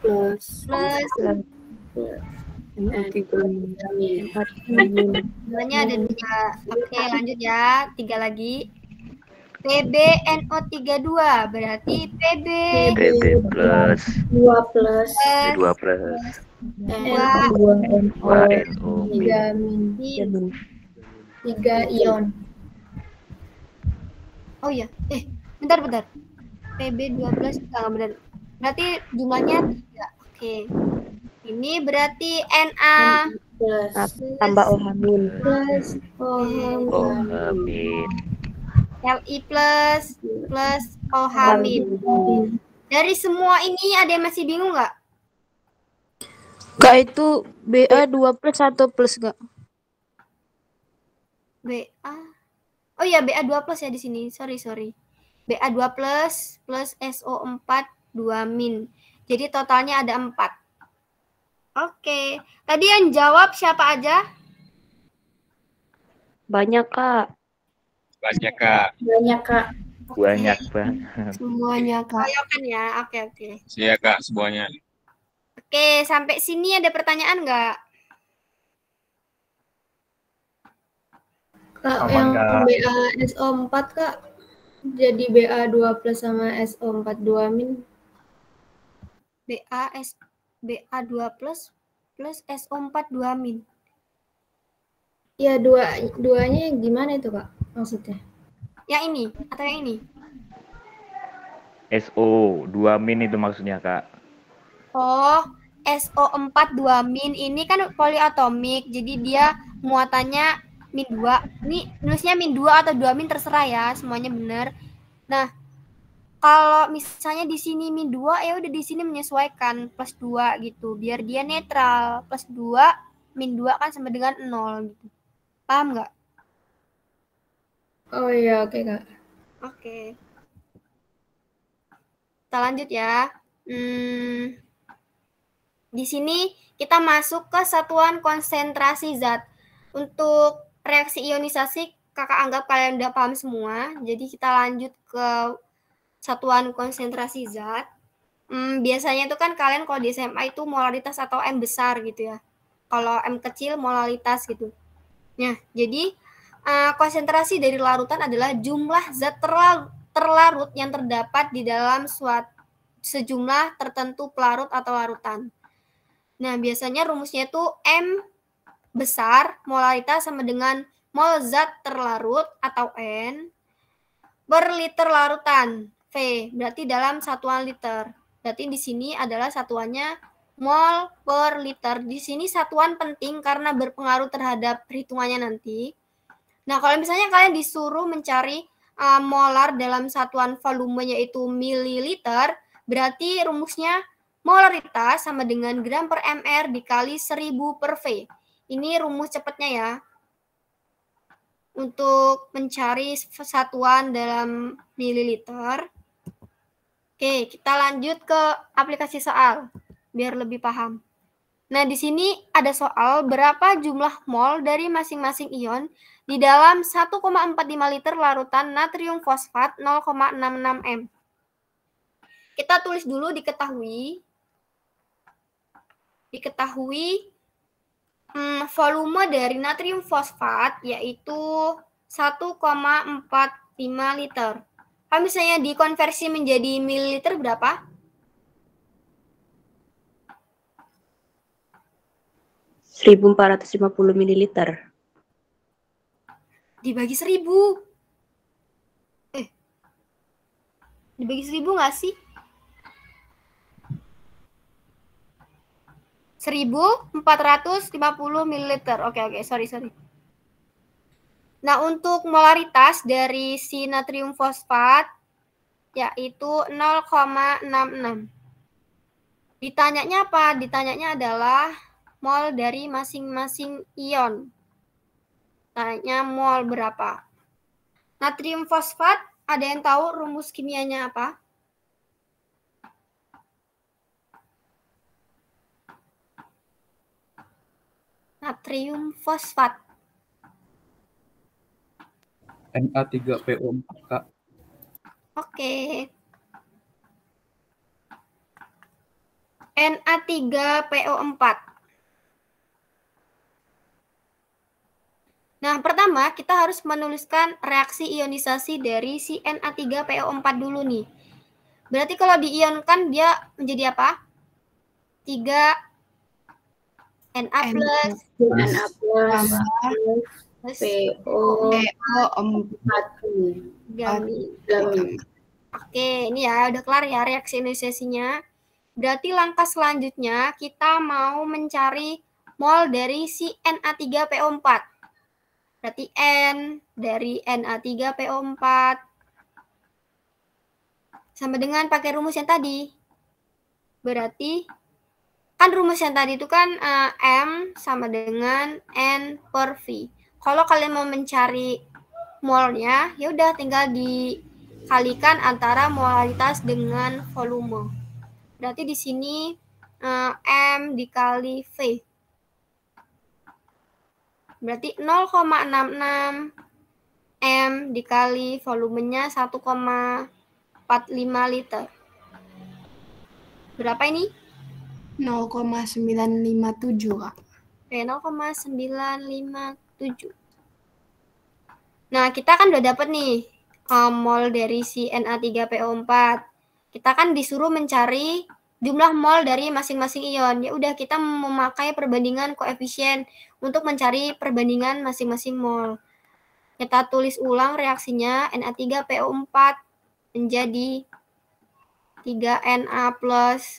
plus Jumlahnya ada 3. Oke, lanjut ya. 3 lagi. PbNO32 berarti PB plus 2 plus B2 plus 2 NO 3 ion. Oh iya, bentar. PB12 enggak benar. Berarti jumlahnya 3. Oke. Ini berarti Na Plus tambah OH-. plus amin. Li plus OH min. Dari semua ini ada yang masih bingung nggak? Kak, itu BA2 plus 1 plus Kak? BA. Oh iya, BA2 plus ya di sini. Sorry. BA2 plus SO4 2 min. Jadi totalnya ada 4. Oke. Tadi yang jawab siapa aja? Banyak Kak. Banyak, Kak. Banyak banget. Semuanya Kak. Kan ya. Oke. Iya, Kak, semuanya. Oke, sampai sini ada pertanyaan nggak? Kak, yang BaSO4 Kak, jadi Ba2 plus sama SO4 2 min. BA2 plus SO4 2 min. Ya, duanya gimana itu Kak maksudnya? Yang ini atau yang ini? SO 2 min itu maksudnya, Kak. Oh, SO4 2 min ini kan poliatomik. Jadi dia muatannya min 2. Ini nulisnya min 2 atau 2 min terserah ya, semuanya benar. Nah, kalau misalnya di sini min 2 ya udah di sini menyesuaikan plus 2 gitu, biar dia netral. Plus 2 min 2 kan sama dengan 0 gitu. Paham nggak? Oh iya, oke Kak. Oke. Kita lanjut ya. Di sini kita masuk ke satuan konsentrasi zat. Untuk reaksi ionisasi, kakak anggap kalian udah paham semua. Jadi kita lanjut ke satuan konsentrasi zat. Biasanya itu kan kalian kalau di SMA itu molaritas atau M besar gitu ya. Kalau M kecil molaritas gitu. Nah, jadi konsentrasi dari larutan adalah jumlah zat terlarut yang terdapat di dalam sejumlah tertentu pelarut atau larutan. Nah, biasanya rumusnya itu M besar, molaritas sama dengan mol zat terlarut atau N per liter larutan. V, berarti dalam satuan liter. Berarti di sini adalah satuannya mol per liter. Di sini satuan penting karena berpengaruh terhadap perhitungannya nanti. Nah, kalau misalnya kalian disuruh mencari molar dalam satuan volumenya itu mililiter, berarti rumusnya molaritas sama dengan gram per mr dikali 1000 per V. Ini rumus cepatnya ya. Untuk mencari satuan dalam mililiter. Oke, kita lanjut ke aplikasi soal biar lebih paham. Nah, di sini ada soal berapa jumlah mol dari masing-masing ion di dalam 1,45 liter larutan natrium fosfat 0,66 m. Kita tulis dulu diketahui volume dari natrium fosfat yaitu 1,45 liter. Kalau misalnya dikonversi menjadi mililiter berapa? 1450 mililiter. Dibagi 1000. Dibagi 1000 nggak sih? 1450 mililiter. Oke, sorry. Nah, untuk molaritas dari si natrium fosfat yaitu 0,66. Ditanyanya apa? Ditanyanya adalah mol dari masing-masing ion. Tanya mol berapa? Natrium fosfat, ada yang tahu rumus kimianya apa? Natrium fosfat. Na3PO4, Kak. Oke. Na3PO4. Nah, pertama kita harus menuliskan reaksi ionisasi dari si Na3PO4 dulu nih. Berarti kalau diionkan dia menjadi apa? 3 Na plus Na plus PO4 gamin. Oke, ini ya udah kelar ya reaksi ionisasinya. Berarti langkah selanjutnya kita mau mencari mol dari si Na3PO4. Berarti N dari Na3PO4 sama dengan pakai rumus yang tadi. Berarti kan rumus yang tadi itu kan M sama dengan N per V. Kalau kalian mau mencari molnya, ya udah tinggal dikalikan antara molaritas dengan volume. Berarti di sini M dikali V. Berarti 0,66 M dikali volumenya 1,45 liter. Berapa ini? 0,957, Kak. Oke, 0,957. Nah, kita kan udah dapat nih mol dari si Na3PO4. Kita kan disuruh mencari jumlah mol dari masing-masing ion. Ya udah, kita memakai perbandingan koefisien untuk mencari perbandingan masing-masing mol. Kita tulis ulang reaksinya. Na3PO4 menjadi 3Na plus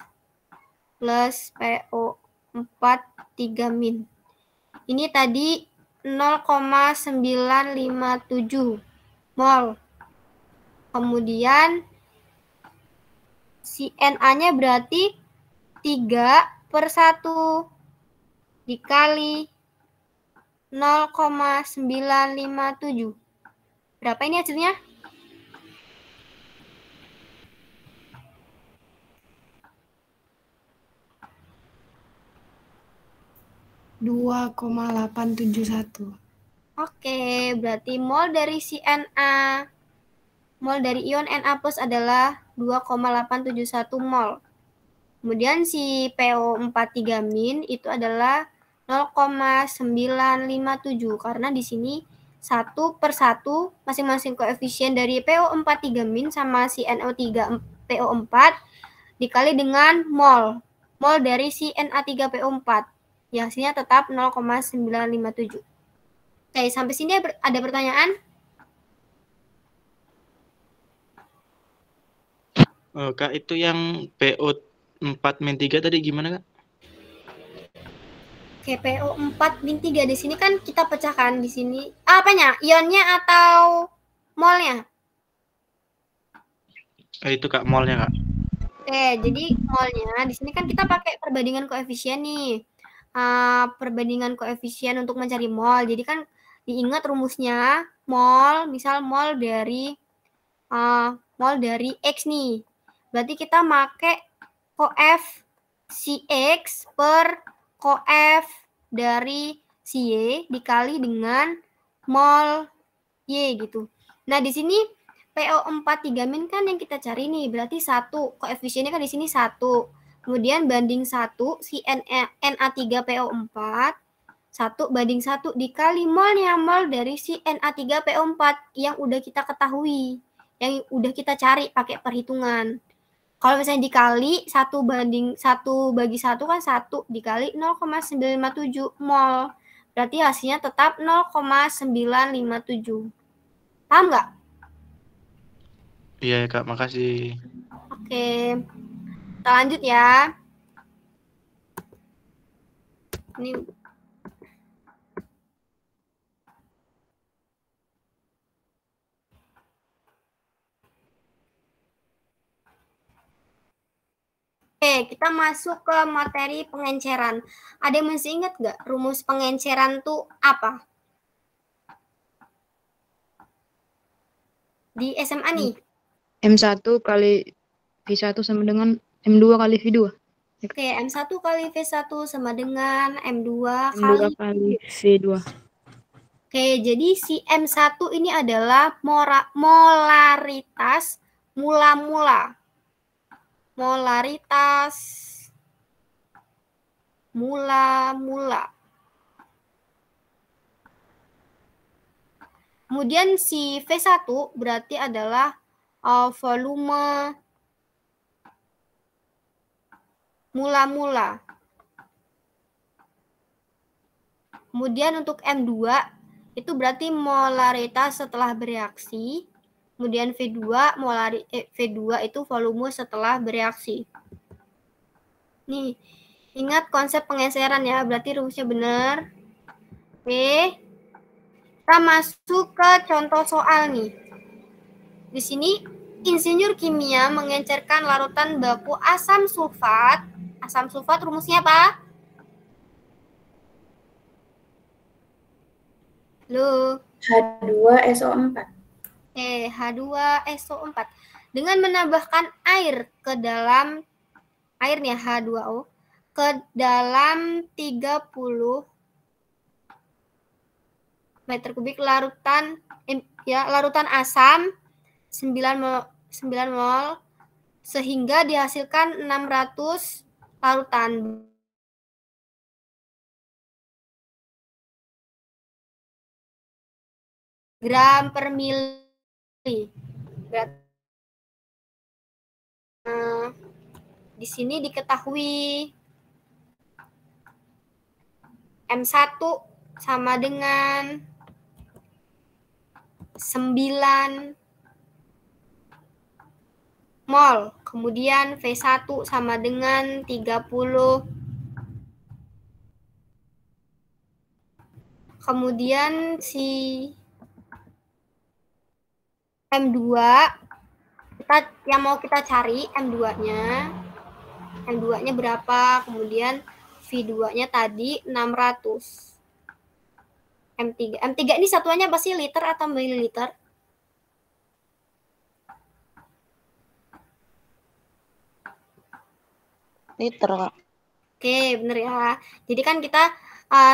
PO4 3-. Ini tadi 0,957 mol. Kemudian si Na-nya berarti 3/1 dikali 0,957. Berapa ini hasilnya? (2,871). Oke, berarti mol dari si Na, mol dari ion Na plus adalah 2,871 mol. Kemudian si PO4 3- itu adalah 0,957 karena di sini 1/1 masing-masing koefisien dari PO4 3- sama si NO3 PO4 dikali dengan mol dari si Na3PO4. Ya, hasilnya tetap 0,957. Oke, sampai sini ada pertanyaan? Kak, itu yang PO4-3 tadi gimana, Kak? Oke, PO4-3 di sini kan kita pecahkan di sini. Apanya? Ionnya atau molnya? Itu Kak, molnya, Kak. Oke, jadi molnya di sini kan kita pakai perbandingan koefisien nih. Perbandingan koefisien untuk mencari mol. Jadi kan diingat rumusnya mol, misal mol dari X nih. Berarti kita pakai koef si X per koef dari si Y dikali dengan mol Y gitu. Nah, di sini PO4 3- kan yang kita cari nih, berarti 1. Koefisiennya kan di sini 1. Kemudian banding 1 si Na3PO4, 1 banding 1 dikali molnya, mol dari si Na3PO4 yang udah kita ketahui, yang udah kita cari pakai perhitungan. Kalau misalnya dikali 1 bagi 1 kan 1 dikali 0,957 mol. Berarti hasilnya tetap 0,957. Paham nggak? Iya, Kak, makasih. Oke. Kita lanjut ya. Ini Oke, kita masuk ke materi pengenceran. Ada yang masih ingat nggak rumus pengenceran tuh apa? Di SMA nih. M1 kali V1 sama dengan M2 kali V2. Oke, M1 kali V1 sama dengan M2 M2 kali V2. Oke, jadi si M1 ini adalah molaritas mula-mula. Molaritas mula-mula. Kemudian si V1 berarti adalah volume mula-mula. Kemudian untuk M2 itu berarti molaritas setelah bereaksi. Kemudian V2 V2 itu volume setelah bereaksi. Nih, ingat konsep penggeseran ya, berarti rumusnya benar. Oke. Kita masuk ke contoh soal nih. Di sini insinyur kimia mengencerkan larutan baku asam sulfat. Asam sulfat rumusnya apa? Halo. H2SO4. H2SO4 dengan menambahkan air ke dalam airnya H2O ke dalam 30 meter kubik larutan asam 9 mol sehingga dihasilkan 600 larutan gram per mili. Di sini diketahui M1 sama dengan 9 mol. Kemudian V1 sama dengan 30. Kemudian si M2 yang mau kita cari M2-nya berapa, kemudian V2-nya tadi 600. M3 ini satuannya apa sih, liter atau mililiter? Liter, Kak. Oke, bener ya. Jadi kan kita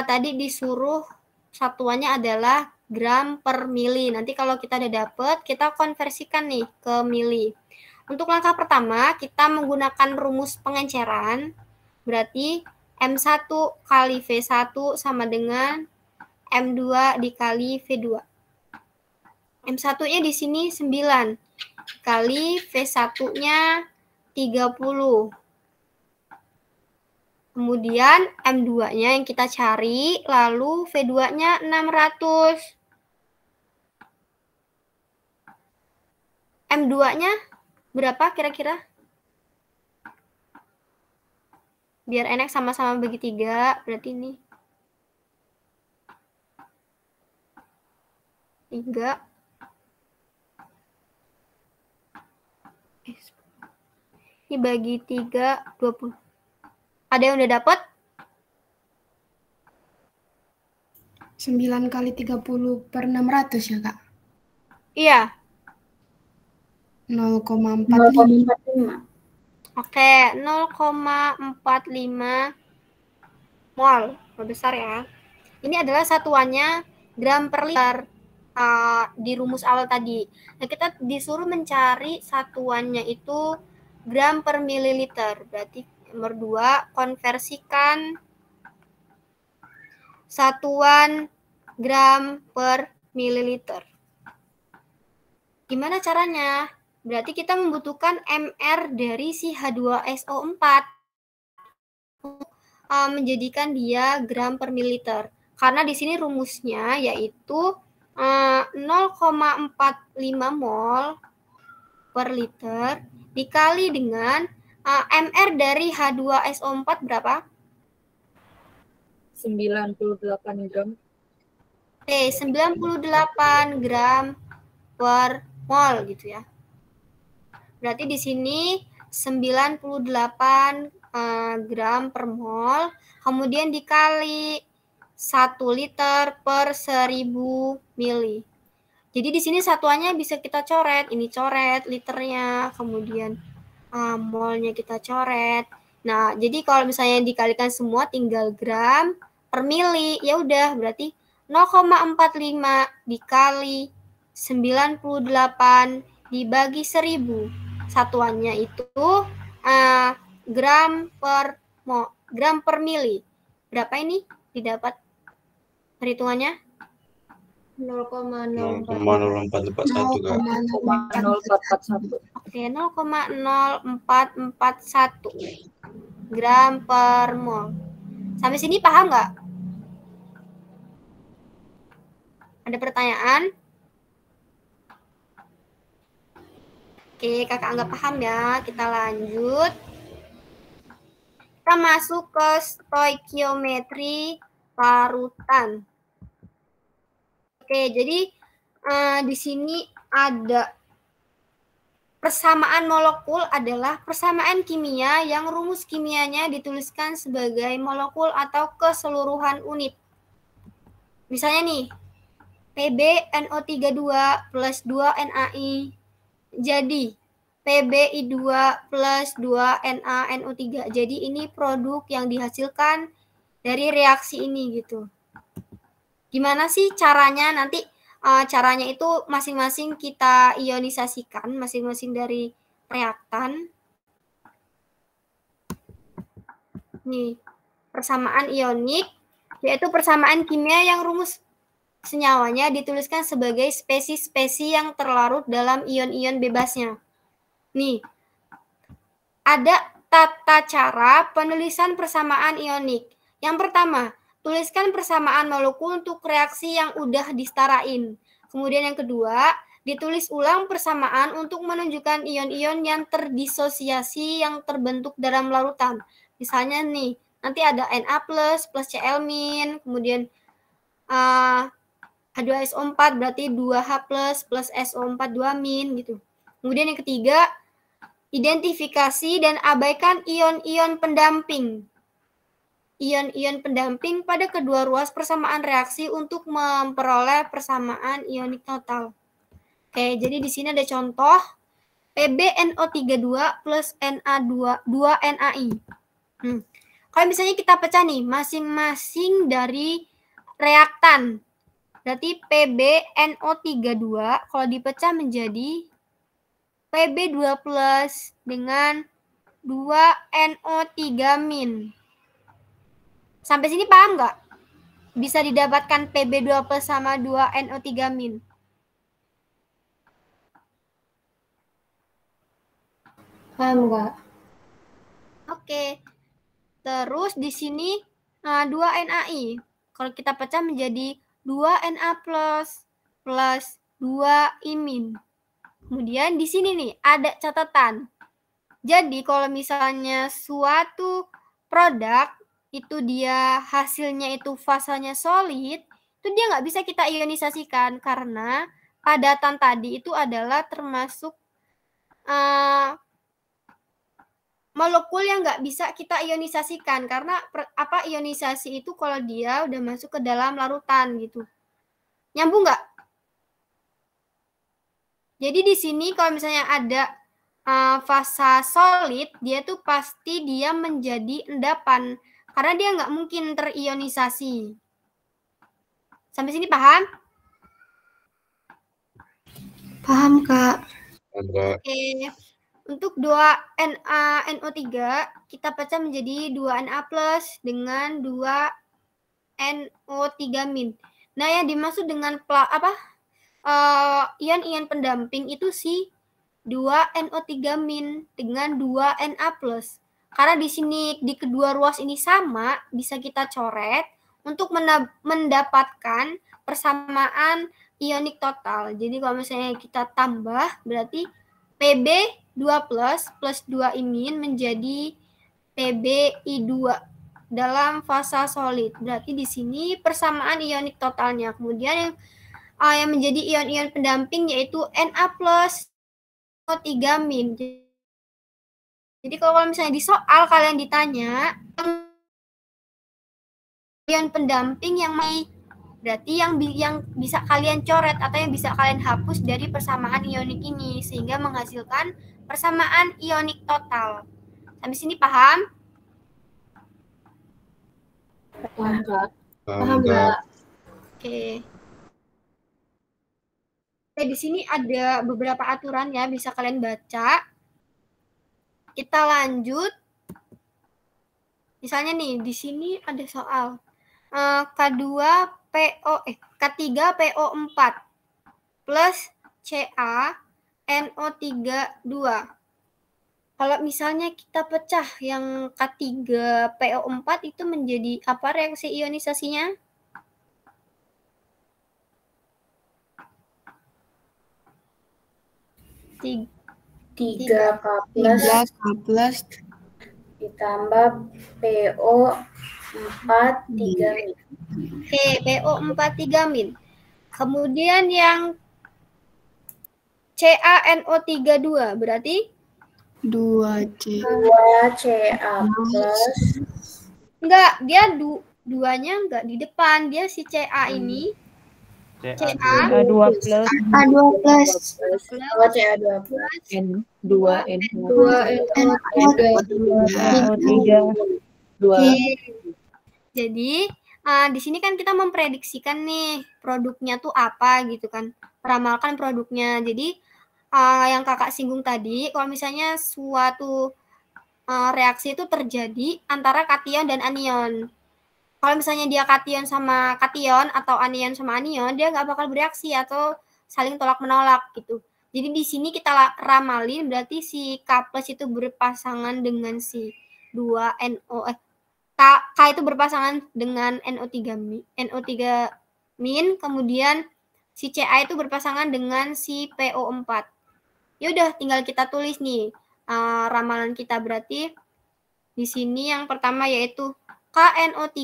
tadi disuruh satuannya adalah gram per mili. Nanti kalau kita udah dapet, kita konversikan nih ke mili. Untuk langkah pertama, kita menggunakan rumus pengenceran. Berarti M1 kali V1 sama dengan M2 dikali V2. M1-nya di sini 9 kali V1-nya 30. Kemudian M2-nya yang kita cari, lalu V2-nya 600. M2-nya berapa kira-kira? Biar enak sama-sama bagi 3, berarti ini 3. Ini bagi 3, 20. Ada yang udah dapat? 9 kali 30 per 600 ya, Kak? Iya. 0,45. Oke, 0,45 mol. Besar ya. Ini adalah satuannya gram per liter di rumus awal tadi. Nah, kita disuruh mencari satuannya itu gram per mililiter. Berarti nomor 2, konversikan satuan gram per mililiter. Gimana caranya? Berarti kita membutuhkan MR dari si H2SO4 menjadikan dia gram per mililiter. Karena di sini rumusnya yaitu 0,45 mol per liter dikali dengan MR dari H2SO4 berapa? 98 gram. Oke, 98 gram per mol gitu ya. Berarti di sini 98 gram per mol, kemudian dikali 1 liter per 1000 mili. Jadi di sini satuannya bisa kita coret, ini coret liternya, kemudian molnya kita coret. Nah, jadi kalau misalnya dikalikan semua tinggal gram per mili, ya udah berarti 0,45 dikali 98 dibagi 1000. Satuannya itu gram per mili. Berapa ini didapat perhitungannya? 0,04. 0,0441 Kak. 0,0441. Oke, 0,0441 gram per mol. Sampai sini paham nggak? Ada pertanyaan? Oke, kakak anggap paham ya. Kita lanjut. Kita masuk ke stoikiometri larutan. Oke, jadi di sini ada persamaan molekul adalah persamaan kimia yang rumus kimianya dituliskan sebagai molekul atau keseluruhan unit. Misalnya nih, PbNO32 plus 2NaI jadi PbI2 plus 2NaNO3. Jadi ini produk yang dihasilkan dari reaksi ini gitu. Gimana sih caranya? Nanti caranya itu masing-masing kita ionisasikan, masing-masing dari reaktan. Nih, persamaan ionik, yaitu persamaan kimia yang rumus senyawanya dituliskan sebagai spesies-spesies yang terlarut dalam ion-ion bebasnya. Nih, ada tata cara penulisan persamaan ionik. Yang pertama, tuliskan persamaan molekul untuk reaksi yang udah disetarain. Kemudian yang kedua, ditulis ulang persamaan untuk menunjukkan ion-ion yang terdisosiasi yang terbentuk dalam larutan. Misalnya nih, nanti ada Na+, plus Cl-, kemudian H2SO4 berarti 2H+, plus SO4 2- gitu. Kemudian yang ketiga, identifikasi dan abaikan ion-ion pendamping. Ion-ion pendamping pada kedua ruas persamaan reaksi untuk memperoleh persamaan ionik total. Oke, jadi di sini ada contoh PbNO32 plus Na2NaI. Kalau misalnya kita pecah nih, masing-masing dari reaktan. Berarti PbNO32 kalau dipecah menjadi Pb2 plus dengan 2NO3-. Sampai sini paham nggak? Bisa didapatkan Pb2 plus sama 2NO3-. Paham nggak? Oke. Terus di sini 2NaI. Kalau kita pecah menjadi 2Na plus 2-. Kemudian di sini nih ada catatan. Jadi kalau misalnya suatu produk itu dia hasilnya itu fasanya solid, itu dia nggak bisa kita ionisasikan karena padatan tadi itu adalah termasuk molekul yang nggak bisa kita ionisasikan karena ionisasi itu kalau dia udah masuk ke dalam larutan gitu. Nyambung nggak? Jadi di sini kalau misalnya ada fasa solid, dia tuh pasti dia menjadi endapan karena dia nggak mungkin terionisasi. Sampai sini paham? Paham, Kak. Oke. Untuk 2NaNO3 kita pecah menjadi 2Na plus dengan 2NO3-. Nah, yang dimaksud dengan ion-ion pendamping itu si 2NO3- dengan 2Na plus. Karena di sini di kedua ruas ini sama, bisa kita coret untuk mendapatkan persamaan ionik total. Jadi kalau misalnya kita tambah berarti Pb2 plus 2- menjadi Pbi2 dalam fasa solid. Berarti di sini persamaan ionik totalnya. Kemudian yang menjadi ion-ion pendamping yaitu Na plus O3-. Jadi kalau misalnya di soal kalian ditanya ion pendamping yang berarti yang bisa kalian coret atau yang bisa kalian hapus dari persamaan ionik ini sehingga menghasilkan persamaan ionik total. Sampai sini paham? Paham, Kak. Paham, Kak. Oke. Di sini ada beberapa aturan ya, bisa kalian baca. Kita lanjut. Misalnya nih, di sini ada soal K3PO4 plus CaNO32. Kalau misalnya kita pecah yang K3PO4 itu menjadi apa reaksi ionisasinya? 3K plus 3K plus ditambah PO4 3 min. Oke, PO4 3 min. Kemudian yang CaNO32 berarti 2C 2Ca plus enggak, dia duanya enggak di depan, dia si Ca ini Ca A2 plus A2 plus oh Ca2 plus N2 N2 2NO3 Oke. Jadi di sini kan kita memprediksikan nih produknya tuh apa gitu kan, meramalkan produknya. Jadi yang kakak singgung tadi, kalau misalnya suatu reaksi itu terjadi antara kation dan anion. Kalau misalnya dia kation sama kation atau anion sama anion, dia nggak bakal bereaksi atau saling tolak-menolak gitu. Jadi di sini kita ramalin berarti si K plus itu berpasangan dengan si 2NO K itu berpasangan dengan NO3 min, kemudian si Ca itu berpasangan dengan si PO4. Ya udah tinggal kita tulis nih ramalan kita, berarti di sini yang pertama yaitu KNO3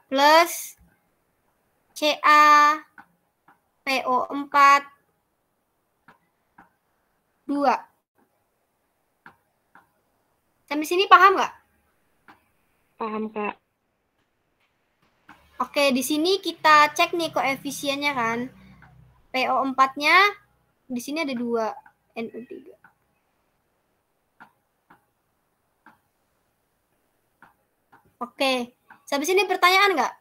plus CaPO4 2. Sampai sini paham nggak? paham Kak. Oke, di sini kita cek nih koefisiennya kan. PO4-nya di sini ada 2, NO3. Oke, sampai sini pertanyaan nggak?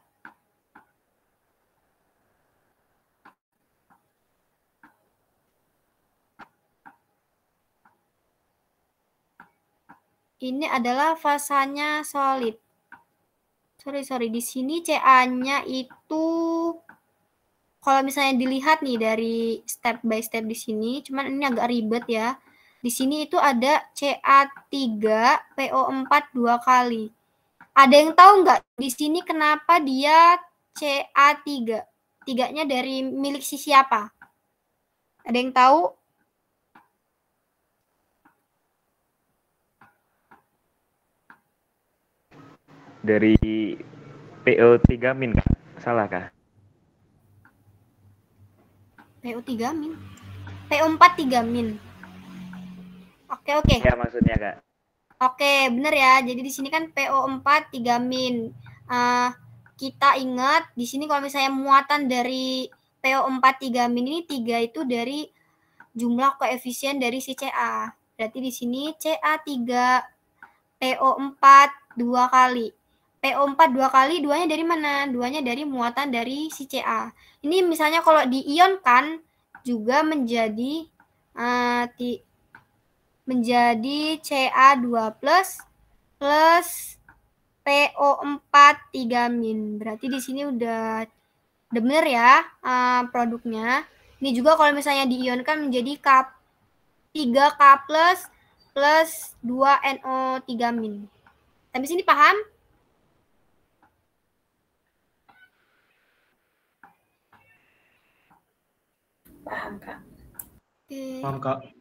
Ini adalah fasanya solid. Sorry, di sini Ca-nya itu kalau misalnya dilihat nih dari step by step di sini, cuman ini agak ribet ya. Di sini itu ada Ca3PO4 2 kali. Ada yang tahu nggak di sini kenapa dia Ca3? Tiganya dari milik si siapa? Ada yang tahu? Dari PO3 min, Kak. Salah kah? PO3 min. PO4 3 min. Oke. Ya maksudnya, Kak. Oke, bener ya. Jadi di sini kan PO4 3 min. Kita ingat di sini kalau misalnya muatan dari PO4 3 min ini 3 itu dari jumlah koefisien dari si Ca. Berarti di sini Ca3 PO4 2 kali. PO4 2 kali, duanya dari mana? Duanya dari muatan dari si Ca. Ini misalnya kalau diionkan juga menjadi Ca2 plus PO4 3 min. Berarti di sini udah bener ya produknya. Ini juga kalau misalnya diionkan menjadi 3K plus 2NO3 min. Sampai sini paham? Paham, Kak. Oke. Paham, Kak.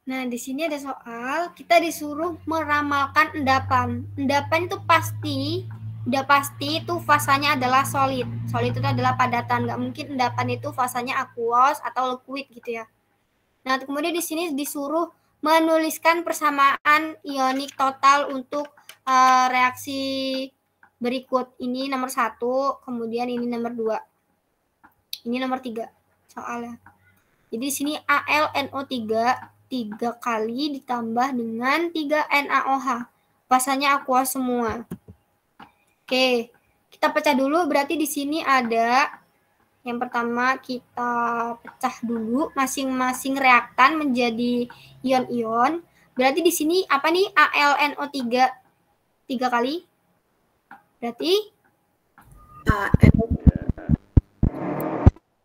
Nah, di sini ada soal, kita disuruh meramalkan endapan. Endapan itu udah pasti itu fasanya adalah solid. Solid itu adalah padatan, nggak mungkin endapan itu fasanya aqueous atau liquid gitu ya. Nah, kemudian di sini disuruh menuliskan persamaan ionik total untuk reaksi berikut. Ini nomor 1, kemudian ini nomor 2. Ini nomor 3 soalnya. Jadi di sini AlNO3 3 kali ditambah dengan 3 NaOH. Fasanya aqueous semua. Oke, kita pecah dulu. Berarti di sini ada yang pertama kita pecah dulu masing-masing reaktan menjadi ion-ion. Berarti di sini apa nih? AlNO3 3 kali. Berarti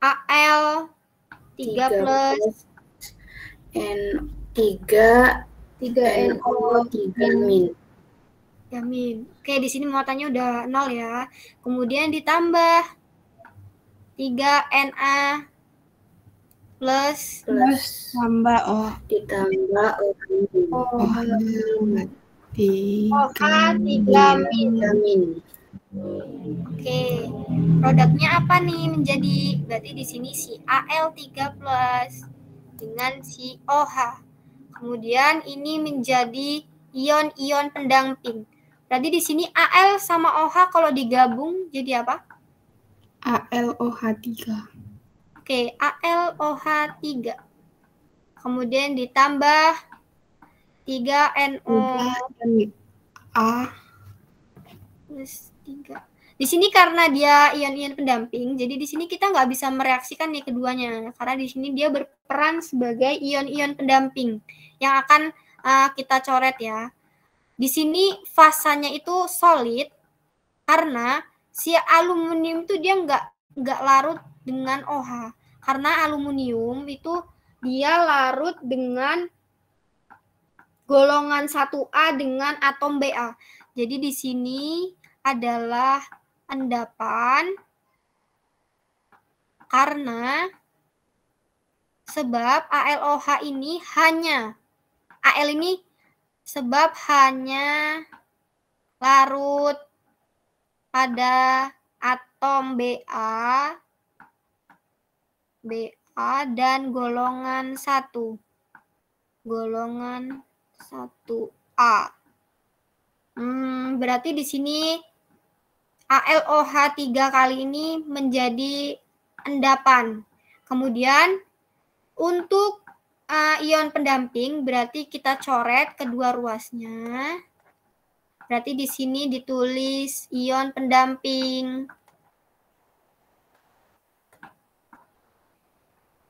Al 3 plus N3 3NO 3 min. ya min. Oke, di sini muatannya udah 0 ya. Kemudian ditambah 3Na plus Tambah O. Ditambah O. OH 3 min. Oke, produknya apa nih menjadi? Berarti di sini si Al3 plus dengan si OH. Kemudian ini menjadi ion-ion pendamping. Berarti di sini Al sama OH kalau digabung jadi apa? AlOH3. Oke, AlOH3. Kemudian ditambah 3NO A plus 3. Di sini karena dia ion-ion pendamping, jadi di sini kita nggak bisa mereaksikan nih keduanya. Karena di sini dia berperan sebagai ion-ion pendamping yang akan kita coret ya. Di sini fasanya itu solid karena si aluminium itu dia nggak larut dengan OH. Karena aluminium itu dia larut dengan golongan 1A dengan atom Ba. Jadi di sini adalah endapan karena sebab AlOH ini hanya Al ini sebab hanya larut pada atom Ba dan golongan 1. Golongan 1A. Berarti di sini AlOH 3 kali ini menjadi endapan. Kemudian untuk ion pendamping berarti kita coret kedua ruasnya. Berarti di sini ditulis ion pendamping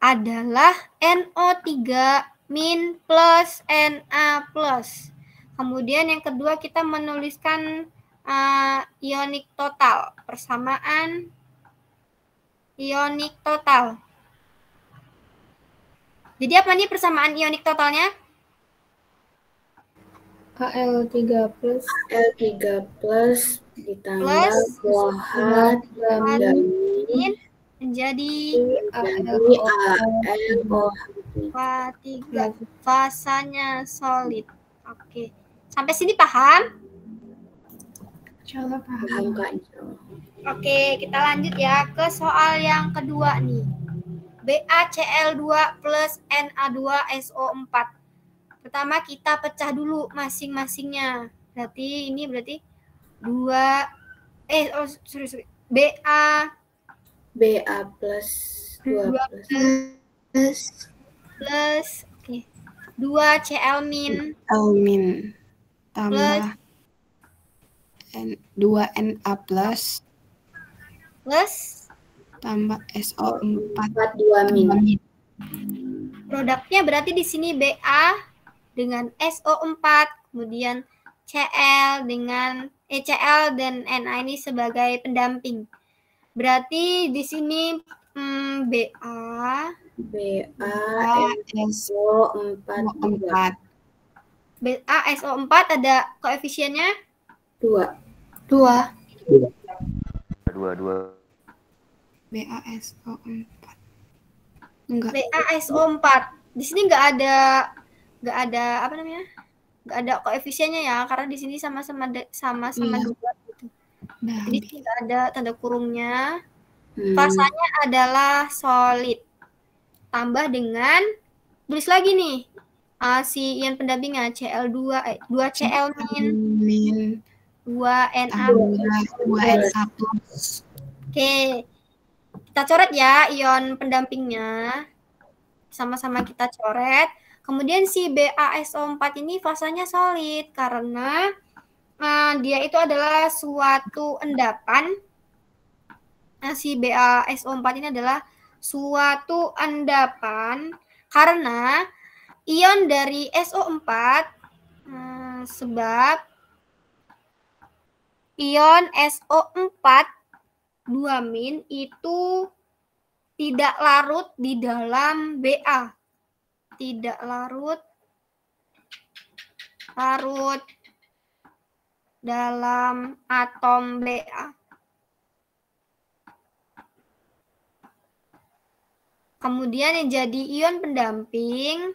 adalah NO3 min plus Na plus. Kemudian yang kedua kita menuliskan ionik total, persamaan ionik total. Jadi apa nih persamaan ionik totalnya? Al3 plus ditambah OH min menjadi AlOH3. Fasanya solid. Oke. Sampai sini paham? Insyaallah paham Kak. Oke, kita lanjut ya ke soal yang kedua nih. BaCl2 plus Na2SO4. Pertama kita pecah dulu masing-masingnya. Berarti ini berarti 2 Ba plus 2 plus oke. 2Cl min tambah 2Na plus tambah SO4 2 min. Produknya berarti di sini Ba dengan SO4, kemudian Cl dengan Cl dan Na ini sebagai pendamping. Berarti di sini Ba SO4 BaSO4 ada koefisiennya 2 BaSO4 enggak BaSO4 di sini nggak ada apa namanya, nggak ada koefisiennya ya, karena di sini sama-sama dua gitu. Jadi tidak ada tanda kurungnya. Fasanya adalah solid. Tambah dengan tulis lagi nih si ion pendampingnya Cl2 2Cl min 2Na. Oke, kita coret ya ion pendampingnya. Sama-sama kita coret. Kemudian si BaSO4 ini fasanya solid karena dia itu adalah suatu endapan. Si BaSO4 ini adalah suatu endapan karena ion dari SO4 sebab ion SO4 2- itu tidak larut di dalam Ba. Tidak larut dalam atom Ba. Kemudian yang jadi ion pendamping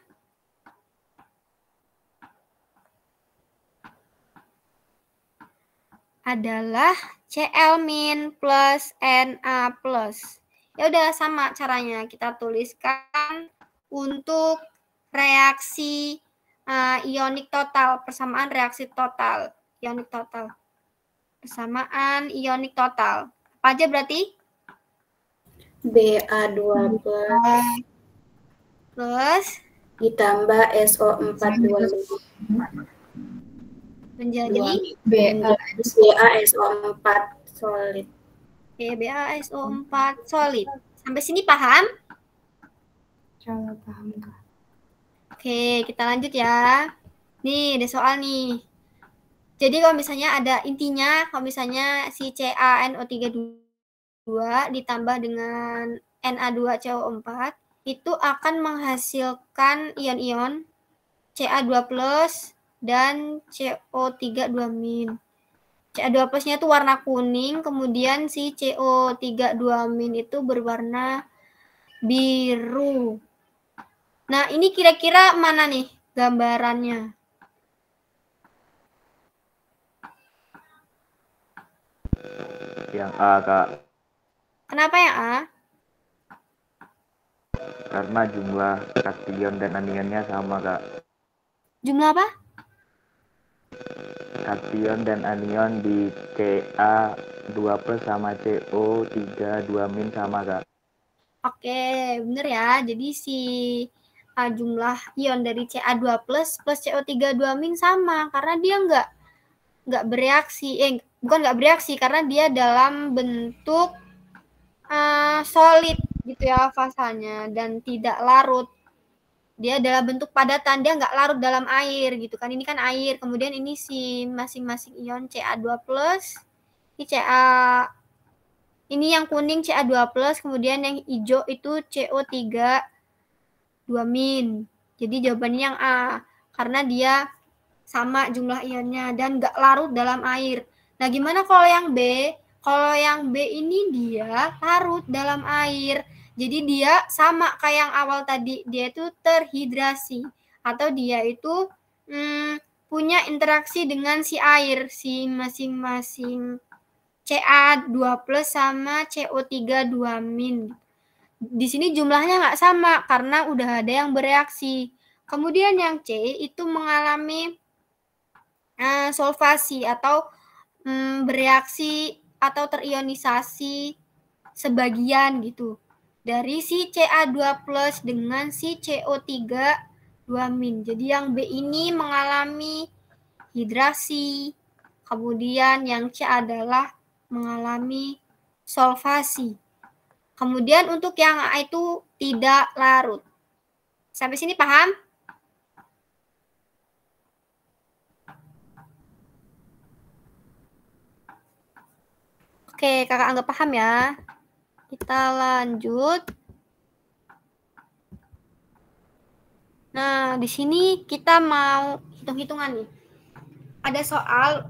adalah Cl- plus Na+. Ya udah sama caranya kita tuliskan untuk reaksi ionik total, persamaan reaksi total, ionik total. Persamaan ionik total. Apa aja berarti? Ba2 plus ditambah SO4 2 menjadi BaSO4 solid. Oke, BaSO4 solid. Sampai sini paham? Coba paham Kak. Oke, kita lanjut ya. Nih, ada soal nih. Jadi kalau misalnya ada intinya, kalau misalnya si CaNO3 ditambah dengan Na2CO4 itu akan menghasilkan ion-ion Ca2+ dan CO3 2-. Ca2+-nya itu warna kuning, kemudian si CO3 2- itu berwarna biru. Nah, ini kira-kira mana nih gambarannya? Yang A, Kak. Kenapa yang A? Karena jumlah kation dan anionnya sama, Kak. Jumlah apa? Kation dan anion di Ca2+ sama CO3 2- sama, Kak. Oke, bener ya. Jadi si jumlah ion dari Ca2+ plus CO3 2- sama karena dia nggak bereaksi. Bukan nggak bereaksi karena dia dalam bentuk solid gitu ya fasanya dan tidak larut. Dia dalam bentuk padatan, dia nggak larut dalam air gitu kan. Ini kan air. Kemudian ini si masing-masing ion Ca2+, ini ini yang kuning Ca2+, kemudian yang hijau itu CO3 2-. Jadi jawabannya yang A, karena dia sama jumlah ionnya dan nggak larut dalam air. Nah, gimana kalau yang B? Kalau yang B ini dia larut dalam air. Jadi dia sama kayak yang awal tadi, dia itu terhidrasi atau dia itu punya interaksi dengan si air, si masing-masing Ca2+ sama CO3 2-. Di sini jumlahnya nggak sama karena udah ada yang bereaksi. Kemudian yang C itu mengalami solvasi atau bereaksi atau terionisasi sebagian gitu dari si Ca2+ dengan si CO3 2-. Jadi yang B ini mengalami hidrasi, kemudian yang C adalah mengalami solvasi. Kemudian untuk yang A itu tidak larut. Sampai sini paham? Oke, kakak anggap paham ya. Kita lanjut. Nah, di sini kita mau hitung-hitungan nih. Ada soal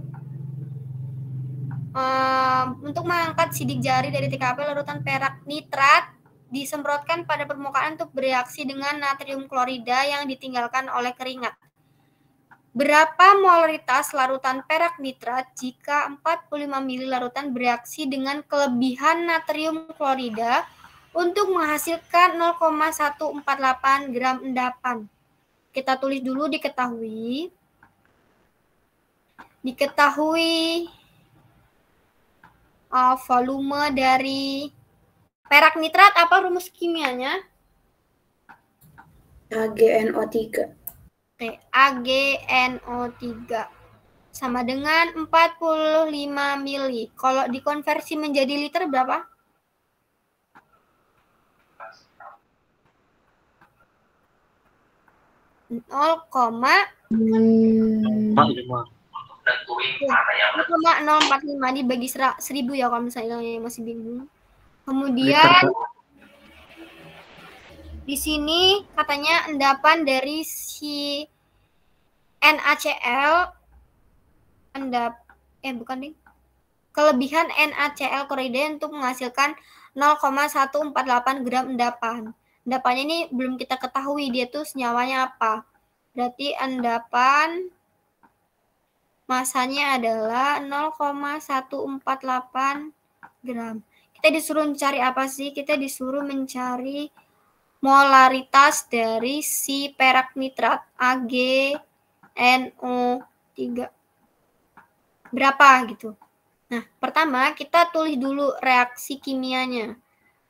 untuk mengangkat sidik jari dari TKP larutan perak nitrat disemprotkan pada permukaan untuk bereaksi dengan natrium klorida yang ditinggalkan oleh keringat. Berapa molaritas larutan perak nitrat jika 45 ml larutan bereaksi dengan kelebihan natrium klorida untuk menghasilkan 0,148 gram endapan? Kita tulis dulu diketahui. Volume dari perak nitrat apa rumus kimianya? AgNO3. AgNO3 sama dengan 45 mili. Kalau dikonversi menjadi liter berapa? 0,045 dibagi 1000 ya kalau misalnya masih bingung. Kemudian di sini katanya endapan dari si NaCl kelebihan NaCl klorida untuk menghasilkan 0,148 gram endapan. Endapannya ini belum kita ketahui dia tuh senyawanya apa. Berarti endapan masanya adalah 0,148 gram. Kita disuruh mencari apa sih? Kita disuruh mencari molaritas dari si perak nitrat AgNO3. Berapa gitu. Nah, pertama kita tulis dulu reaksi kimianya.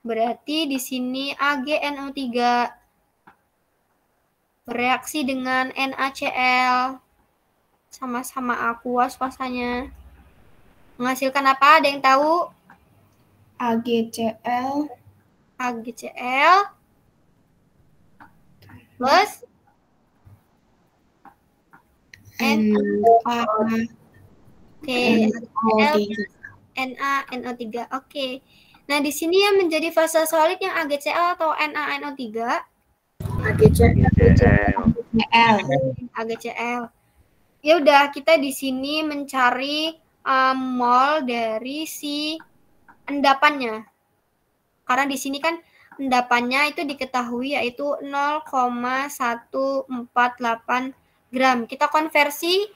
Berarti di sini AgNO3 bereaksi dengan NaCl sama-sama aqueous fasanya. Menghasilkan apa? Ada yang tahu? AgCl plus NaNO3. Oke. Nah, di sini yang menjadi fase solid yang AgCl atau NaNO3? AgCl. Ya udah, kita di sini mencari mol dari si endapannya. Karena di sini kan endapannya itu diketahui yaitu 0,148 gram. Kita konversi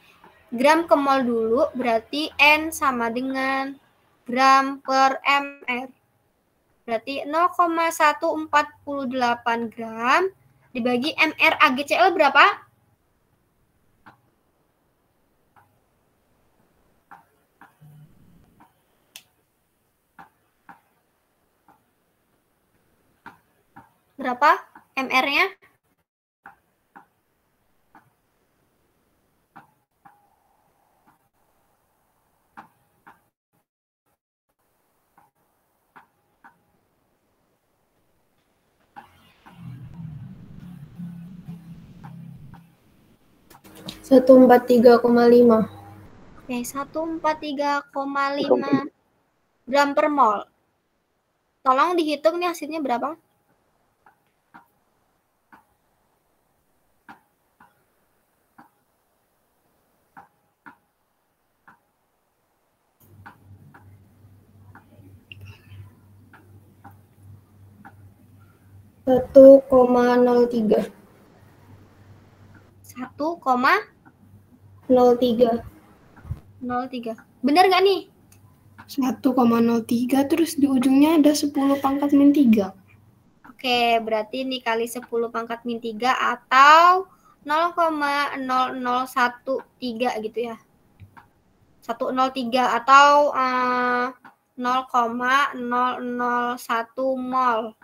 gram ke mol dulu, berarti N sama dengan gram per mr. Berarti 0,148 gram dibagi mr AgCl berapa? Berapa mr-nya? Satu 143,5. Oke, 143,5 gram per mol. Tolong dihitung nih hasilnya berapa? Satu 1,03. 1,03. Benar nggak nih? 1,03 terus di ujungnya ada 10 pangkat min 3. Oke, berarti ini kali 10 pangkat min 3 atau 0,0013 gitu ya. 103 atau 0,001 mol.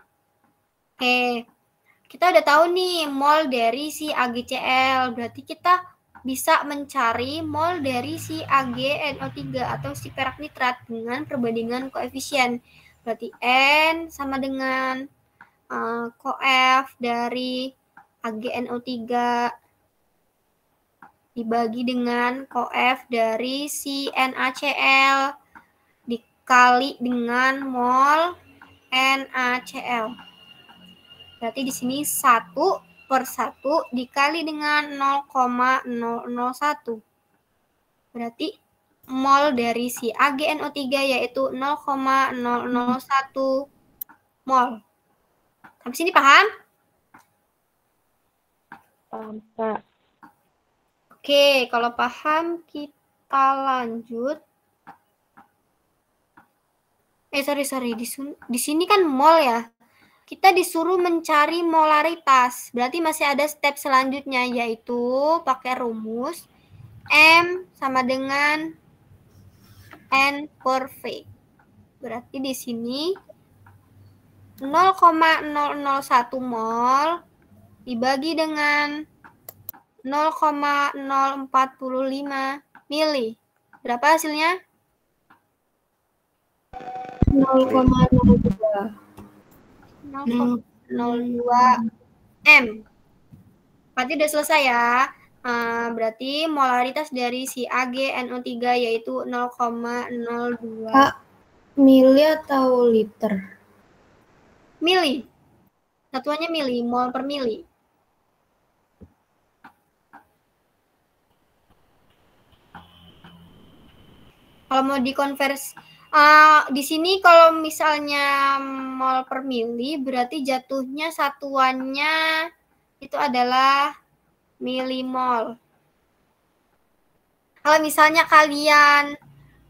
Oke, kita udah tahu nih mol dari si AgCl. Berarti kita bisa mencari mol dari si AgNO3 atau si perak nitrat dengan perbandingan koefisien. Berarti N sama dengan koef dari AgNO3 dibagi dengan koef dari si NaCl dikali dengan mol NaCl. Berarti di sini 1/1 dikali dengan 0,001. Berarti mol dari si AgNO3 yaitu 0,001 mol. Sampai sini paham? Paham, Kak. Oke, kalau paham kita lanjut. Sorry. Di sini kan mol ya. Kita disuruh mencari molaritas. Berarti masih ada step selanjutnya, yaitu pakai rumus M sama dengan N per V. Berarti di sini 0,001 mol dibagi dengan 0,045 mili. Berapa hasilnya? 0,02. 0,02 M. Berarti udah selesai ya. Berarti molaritas dari si AgNO3 yaitu 0,02 Kak, mili atau liter? mili. Satuannya mili, mol per mili. Kalau mau dikonversi, di sini kalau misalnya mol per mili, berarti jatuhnya satuannya itu adalah milimol. Kalau misalnya kalian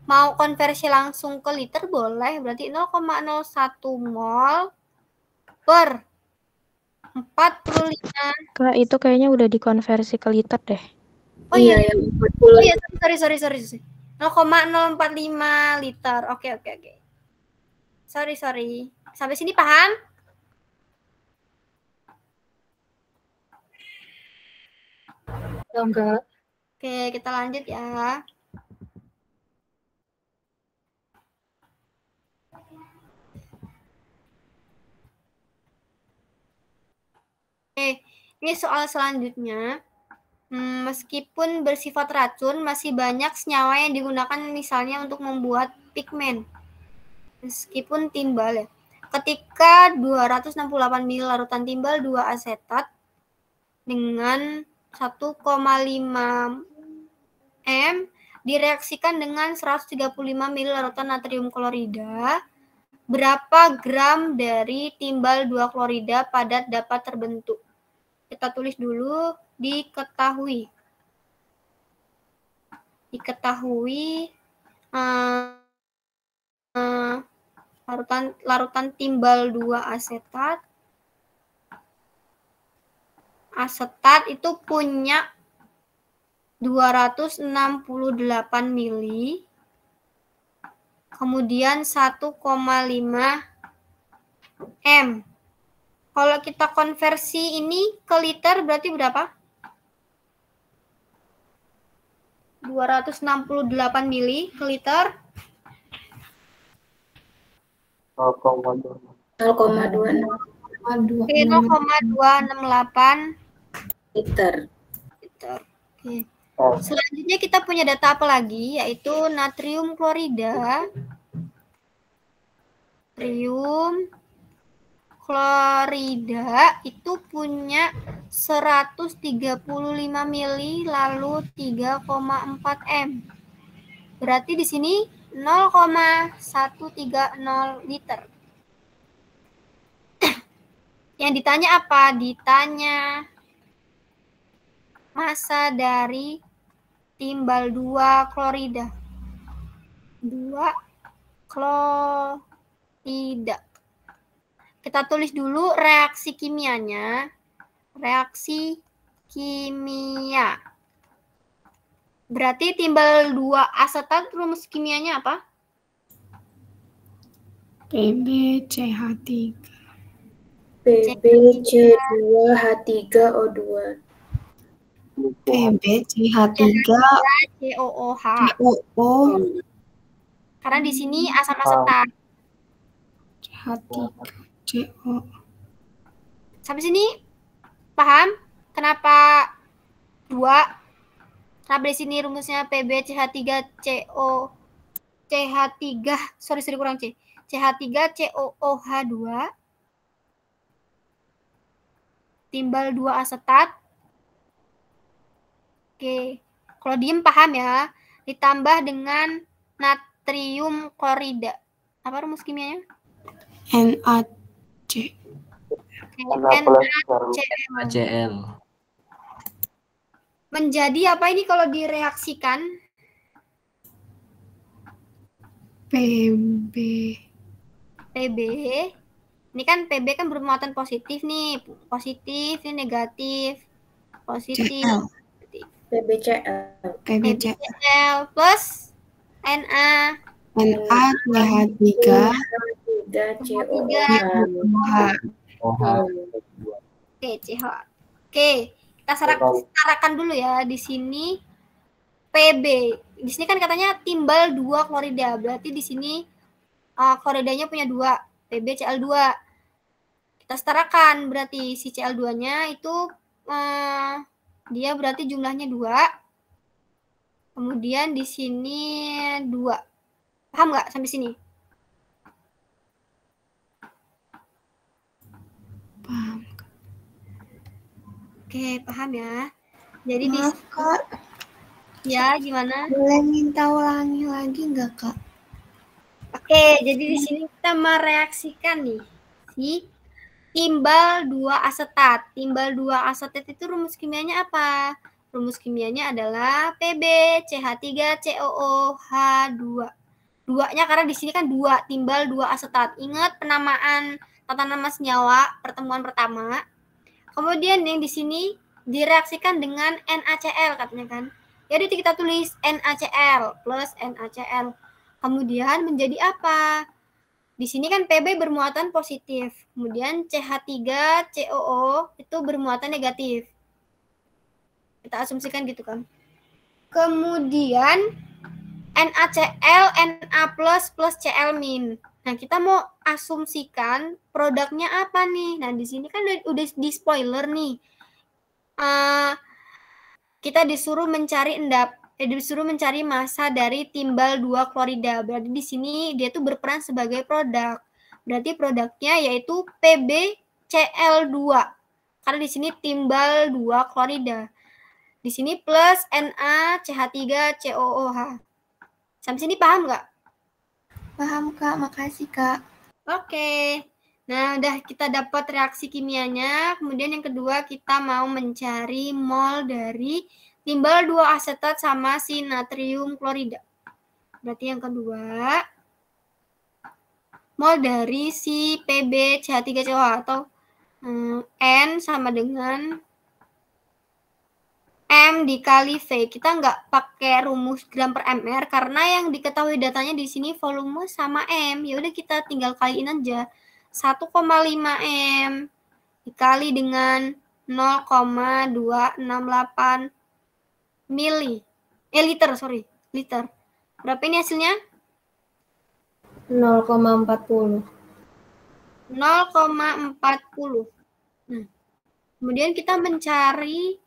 mau konversi langsung ke liter boleh, berarti 0,01 mol per 45. Kak, itu kayaknya udah dikonversi ke liter deh. Oh iya, yang oh iya, sorry. 0,045 liter. Oke. Sorry. Sampai sini paham? Enggak. Oke, kita lanjut ya. Oke, ini soal selanjutnya. Meskipun bersifat racun, masih banyak senyawa yang digunakan misalnya untuk membuat pigmen. Meskipun timbal ya. Ketika 268 ml larutan timbal 2 asetat dengan 1,5 m direaksikan dengan 135 ml larutan natrium klorida, berapa gram dari timbal 2 klorida padat dapat terbentuk? Kita tulis dulu diketahui larutan timbal 2 asetat itu punya 268 mili, kemudian 1,5 m. Kalau kita konversi ini ke liter berarti berapa? 268 mili ke liter. 0,268 liter. Oke. Selanjutnya kita punya data apa lagi, yaitu natrium klorida. Natrium klorida itu punya 135 mili lalu 3,4 m. Berarti di sini 0,130 liter. Yang ditanya apa? Ditanya massa dari timbal 2 klorida. 2 klorida. Kita tulis dulu reaksi kimianya. Reaksi kimia. Berarti timbal 2 asetat rumus kimianya apa? PbCH3. PbC2H3O2. PbCH3 COOH. COO Karena di sini asam asetat. CH3 CO. Sampai sini paham? Kenapa 2? Kenapa di sini rumusnya PbCH3CO CH3, sorry kurang C. CH3COOH2 timbal 2 asetat. Oke, kalau diem paham ya. Ditambah dengan natrium klorida. Apa rumus kimianya? NaC. NaCl. Menjadi apa ini kalau direaksikan? PB. Ini kan PB kan bermuatan positif nih. Positif, ini negatif. Positif. PbCl plus Na. COOH. Oke, CH. Oke, kita setarakan dulu ya. Di sini PB. Di sini kan katanya timbal 2 klorida. Berarti di sini kloridanya punya 2, PbCl2. Kita setarakan berarti si Cl2-nya itu dia berarti jumlahnya 2. Kemudian di sini 2. Paham nggak sampai sini? Paham. Oke, paham ya. Jadi Maaf, Kak. ya gimana? Boleh minta ulangi lagi nggak, Kak? Oke, jadi di sini kita mereaksikan nih si timbal 2 asetat. Timbal 2 asetat itu rumus kimianya apa? Rumus kimianya adalah Pb CH3COOH2. 2-nya karena di sini kan 2, timbal 2 asetat. Ingat penamaan tata nama senyawa pertemuan pertama. Kemudian yang di sini direaksikan dengan NaCl katanya kan. Jadi kita tulis NaCl plus NaCl. Kemudian menjadi apa? Di sini kan Pb bermuatan positif. Kemudian CH3COO itu bermuatan negatif. Kita asumsikan gitu kan. Kemudian NaCl, Na plus Cl min. Nah, kita mau asumsikan produknya apa nih? Nah, di sini kan udah di spoiler nih. Kita disuruh mencari massa dari timbal 2 klorida. Berarti di sini dia tuh berperan sebagai produk. Berarti produknya yaitu PbCl2. Karena di sini timbal 2 klorida. Di sini plus NaCH3COOH. Sampai sini paham nggak? Paham, Kak. Makasih, Kak. Oke. Nah, udah kita dapat reaksi kimianya. Kemudian yang kedua kita mau mencari mol dari timbal 2 asetat sama si natrium klorida. Berarti yang kedua mol dari si PbCH3COOH atau N sama dengan M dikali V. Kita nggak pakai rumus gram per mr karena yang diketahui datanya di sini volume sama M. Ya udah kita tinggal kaliin aja. 1,5 M dikali dengan 0,268 liter. Berapa ini hasilnya? 0,40. 0,40. Nah, kemudian kita mencari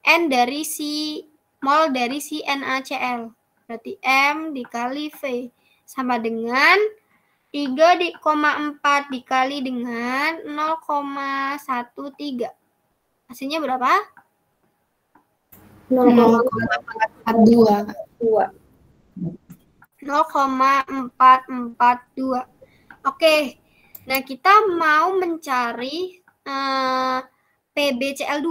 N dari si mol dari si NaCl. Berarti M dikali V sama dengan 3,4 dikali dengan 0,13. Hasilnya berapa? 0,42. 0,442. Oke. Nah, kita mau mencari PbCl2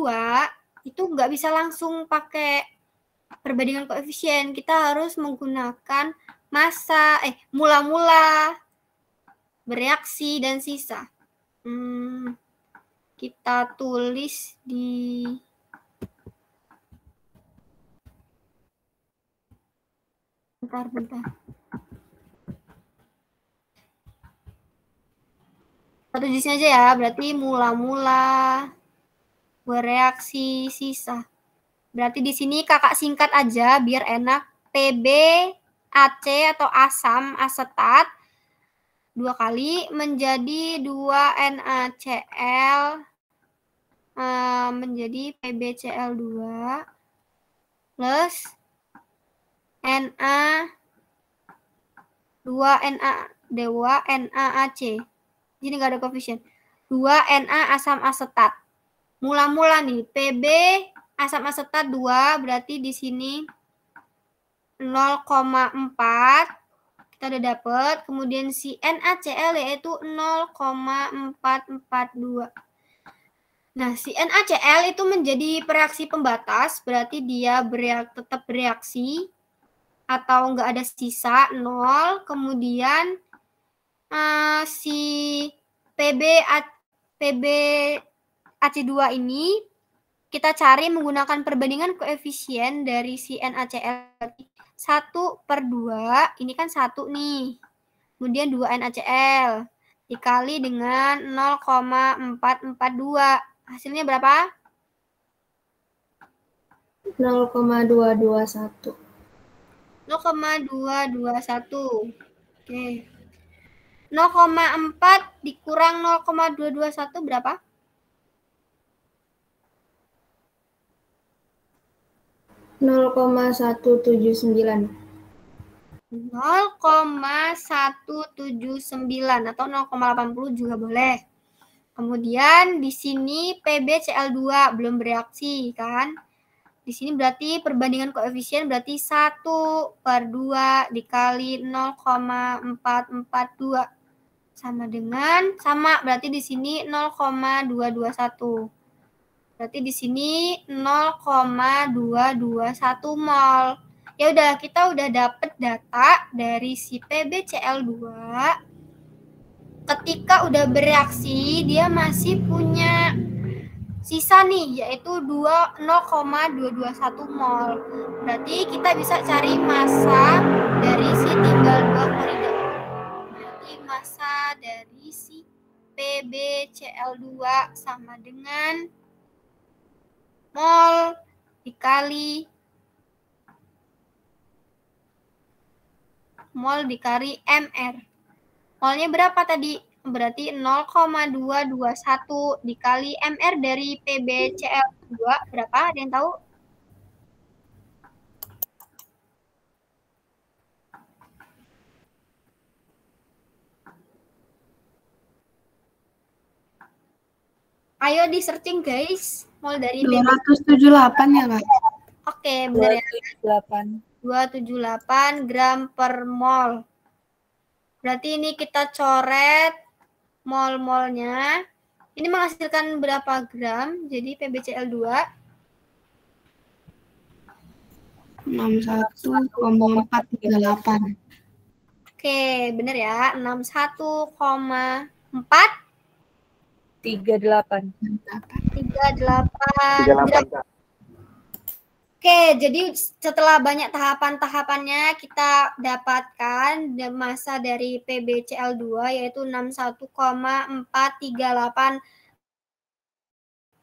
itu nggak bisa langsung pakai perbandingan koefisien. Kita harus menggunakan massa, mula-mula, bereaksi, dan sisa. Kita tulis di bentar. Satu di sini aja ya, berarti mula-mula, bereaksi, sisa. Berarti di sini kakak singkat aja biar enak. PbAc atau asam asetat 2 kali menjadi 2 NaCl menjadi PbCl2 plus NaAc. Jadi nggak ada koefisien. 2 Na asam asetat. Mula-mula nih, Pb asam asetat 2 berarti di sini 0,4. Kita udah dapat. Kemudian si NaCl yaitu 0,442. Nah, si NaCl itu menjadi reaksi pembatas, berarti dia tetap bereaksi atau nggak ada sisa 0. Kemudian si PbAc2 ini kita cari menggunakan perbandingan koefisien dari si NaCl 1/2. Ini kan 1 nih. Kemudian 2 NaCl dikali dengan 0,442. Hasilnya berapa? 0,221. 0,221. Oke. 0,4 dikurang 0,221 berapa? 0,179. 0,179 atau 0,80 juga boleh. Kemudian di sini PbCl2 belum bereaksi kan? Di sini berarti perbandingan koefisien berarti 1/2 dikali 0,442 sama dengan berarti di sini 0,221. Berarti di sini 0,221 mol. Ya udah, kita udah dapet data dari si PbCl2. Ketika udah bereaksi, dia masih punya sisa nih, yaitu 0,221 mol. Berarti kita bisa cari massa dari si tinggal 2 koridor. Berarti massa dari si PbCl2 sama dengan mol dikali mr. Molnya berapa tadi? Berarti 0,221 dikali mr dari PbCl2 berapa? Ada yang tahu? Ayo di searching guys. Mol dari 278 ya, Kak? Oke, benar ya. 278. 278 gram per mol. Berarti ini kita coret mol-molnya. Ini menghasilkan berapa gram? Jadi PbCl2 61,438. Oke, benar ya. 61,438. 38. 38 gram. Oke, jadi setelah banyak tahapan-tahapannya kita dapatkan massa dari PbCl2 yaitu 61,438